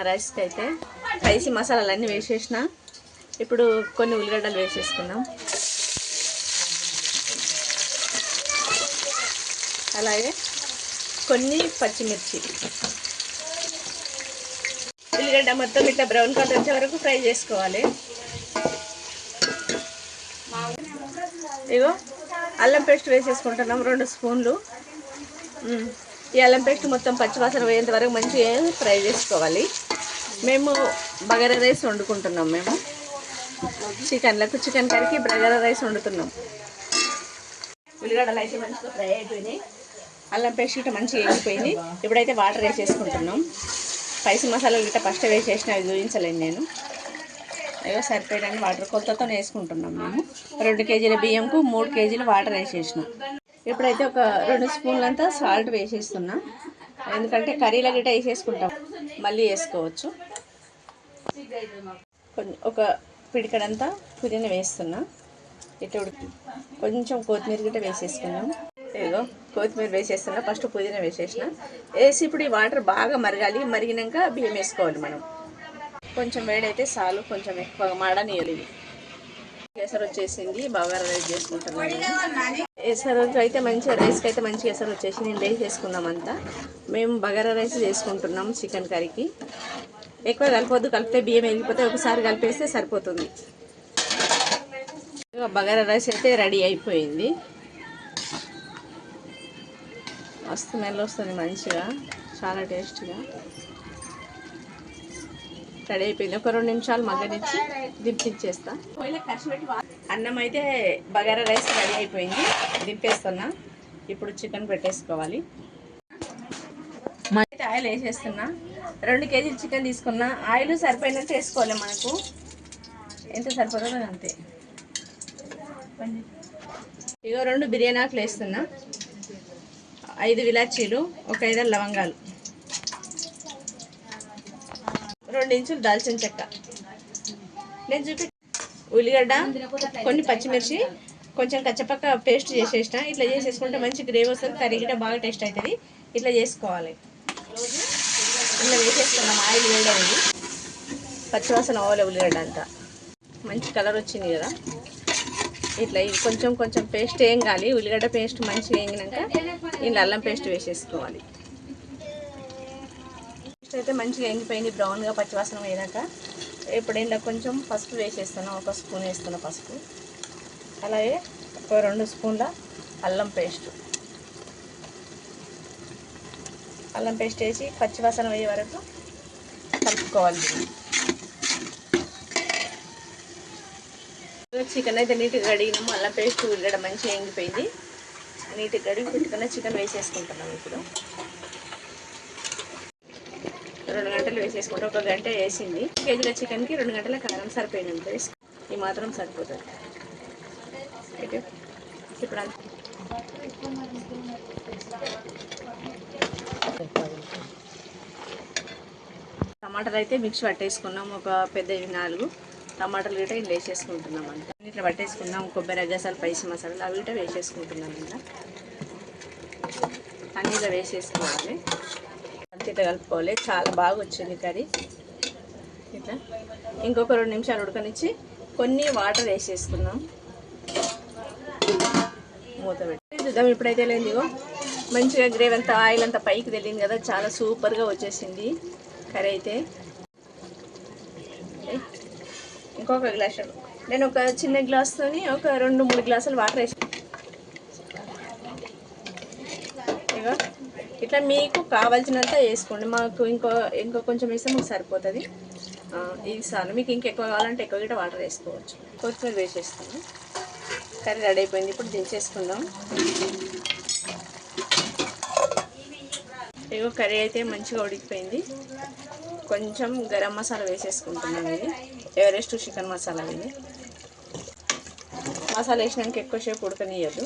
రైస్కి అయితే స్పైసీ మసాలాలన్నీ వేసేసిన. ఇప్పుడు కొన్ని ఉల్లిగడ్డలు వేసేసుకుందాం. అలాగే కొన్ని పచ్చిమిర్చి. ఉల్లిగడ్డ మొత్తం ఇట్లా బ్రౌన్ కలర్ వచ్చే వరకు ఫ్రై చేసుకోవాలి. ఇగో అల్లం పేస్ట్ వేసేసుకుంటున్నాం 2 స్పూన్లు. ఈ అల్లం పేస్ట్ మొత్తం పచ్చివాసన పోయేంత వరకు మంచిగా ఫ్రై చేసుకోవాలి. మేము బగారా రైస్ వండుకుంటున్నాం. మేము చికెన్ కర్రీకి బగారా రైస్ వండుతున్నాం. ఉల్లిగడ్డలు అయితే మంచిగా ఫ్రై అయిపోయినాయి. అల్లం పేస్ట్ ఇట్లా మంచిగా వేగిపోయింది. ఇప్పుడైతే వాటర్ వేసేసుకుంటున్నాం. స్పైసీ మసాలాలు ఇట్లా ఫస్ట్ వేసేసిన, అవి చూపించలేను నేను. ఏదో సరిపోయాడని వాటర్ కొలతతో వేసుకుంటున్నాం. మేము 2 కేజీల బియ్యంకు 3 కేజీలు వాటర్ వేసేసిన. ఇప్పుడైతే ఒక 2 స్పూన్లంతా సాల్ట్ వేసేస్తున్నా. ఎందుకంటే కర్రీలో గిట్ట వేసేసుకుంటాం, మళ్ళీ వేసుకోవచ్చు. ఒక పిడికడంతా పుదీనా వేస్తున్నా. ఇట్లా కొంచెం కొత్తిమీర గిట్ట వేసేసుకున్నాం. ఏదో కొత్తిమీర వేసేస్తున్నా. ఫస్ట్ పుదీనా వేసేసిన. వేసి ఇప్పుడు ఈ వాటర్ బాగా మరగాలి. మరిగినాక బియ్యం వేసుకోవాలి. మనం కొంచెం వేడైతే చాలు, కొంచెం ఎక్కువగా మాడనియాలి. ఎసరు వచ్చేసింది. బగారా రైస్ చేసుకుంటున్నాను. ఎసరు అయితే మంచిగా, రైస్కి అయితే మంచిగా ఎసరు వచ్చేసి నేను రైస్ చేసుకున్నాం అంతా. మేము బగారా రైస్ చేసుకుంటున్నాం చికెన్ కర్రీకి. ఎక్కువ కలిపొద్దు, కలిపితే బియ్యం వెళ్ళిపోతే ఒకసారి కలిపేస్తే సరిపోతుంది. బగారా రైస్ అయితే రెడీ అయిపోయింది. మస్తు స్మెల్ వస్తుంది మంచిగా, చాలా టేస్టీగా రెడీ అయిపోయింది. ఒక 2 నిమిషాలు మగ్గనిచ్చి దింపించేస్తా. అన్నం అయితే బగారా రైస్ రెడీ అయిపోయింది. దింపేస్తున్నా. ఇప్పుడు చికెన్ పెట్టేసుకోవాలి. అయితే ఆయిల్ వేసేస్తున్నా. 2 కేజీలు చికెన్ తీసుకున్నా. ఆయిల్ సరిపోయినట్టు వేసుకోవాలి. మనకు ఎంత సరిపోతుందో అంతే. ఇగో 2 బిర్యానీ ఆకులు వేస్తున్నా. 5 ఇలాచీలు, ఒక 5 లవంగాలు, 2 ఇంచులు దాల్చిన చెక్క. నేను ఉల్లిగడ్డ, కొన్ని పచ్చిమిర్చి, కొంచెం కచ్చపక్క పేస్ట్ చేసేసిన. ఇట్లా చేసేసుకుంటే మంచి గ్రేవీ వస్తుంది. కర్రీ కూడా బాగా టేస్ట్ అవుతుంది. ఇట్లా చేసుకోవాలి. ఇట్లా వేసేసుకున్నాం. ఆయిల్ వేడైంది. పచ్చివాసన అవ్వాలి. ఉల్లిగడ్డ అంతా మంచి కలర్ వచ్చింది కదా. ఇట్లా కొంచెం కొంచెం పేస్ట్ వేయాలి. ఉల్లిగడ్డ పేస్ట్ మంచిగా వేగినాక ఇంట్లో అల్లం పేస్ట్ వేసేసుకోవాలి. పేస్ట్ అయితే మంచిగా వేగిపోయింది, బ్రౌన్గా పచ్చివాసన వేయదాక. ఇప్పుడు ఇంట్లో కొంచెం పసుపు వేసేస్తాను. 1 స్పూన్ వేస్తున్నా పసుపు. అలాగే ఒక 2 స్పూన్ల అల్లం పేస్ట్. అల్లం పేస్ట్ వేసి పచ్చివాసన వేయే వరకు కలుపుకోవాలి. చికెన్ అయితే నీట్గా కడిగినాము. అల్లం పేస్ట్ ఉల్లిగడ్డ మంచిగా వేగిపోయింది. నీట్గా కడిగి పెట్టుకున్న చికెన్ వేసేసుకుంటున్నాం. ఇప్పుడు 2 గంటలు వేసేసుకుంటాం. 1 గంట వేసింది. కేజీల చికెన్కి 2 గంటల కారం సరిపోయినంత వేసి ఈ మాత్రం సరిపోతుంది. ఇప్పుడు టమాటాలు అయితే మిక్స్ పట్టేసుకున్నాం. ఒక పెద్దవి 4 టమాటాలు గిట్ట ఇట్లా వేసేసుకుంటున్నాం. అంతా ఇట్లా పట్టేసుకున్నాం. కొబ్బరి, గసాలు, స్పైసీ మసాలాలు అవి గిట్ట వేసేసుకుంటున్నాం. ఇలా అన్నీ ఇలా వేసేసుకోవాలి. ఇట్లా కలుపుకోవాలి. చాలా బాగా వచ్చింది కర్రీ. ఇట్లా ఇంకొక 2 నిమిషాలు ఉడకనిచ్చి కొన్ని వాటర్ వేసేసుకున్నాం. మూత పెట్టి చూద్దాం. ఇప్పుడైతే లేదు, మంచిగా గ్రేవీ అంతా ఆయిల్ అంతా పైకి తెలియదు కదా. చాలా సూపర్గా వచ్చేసింది కర్రీ అయితే. ఇంకొక గ్లాసు, నేను ఒక చిన్న గ్లాస్తోని ఒక 2-3 గ్లాసులు వాటర్ వేసి ఇక ఇట్లా మీకు కావాల్సినంత వేసుకోండి. మాకు ఇంకో కొంచెం వేస్తే మాకు సరిపోతుంది. ఇది చాలు. మీకు ఇంకెక్కువ కావాలంటే ఎక్కువ గిట్ట వాటర్ వేసుకోవచ్చు. కొత్తిమీర వేసేస్తాను. కర్రీ రెడీ అయిపోయింది. ఇప్పుడు దించేసుకుందాం. ఇగో కర్రీ అయితే మంచిగా ఉడికిపోయింది. కొంచెం గరం మసాలా వేసేసుకుంటున్నాను. ఇది ఎవరెస్ట్ చికెన్ మసాలా. ఇది మసాలా వేసినాక ఎక్కువసేపు ఉడకనియద్దు.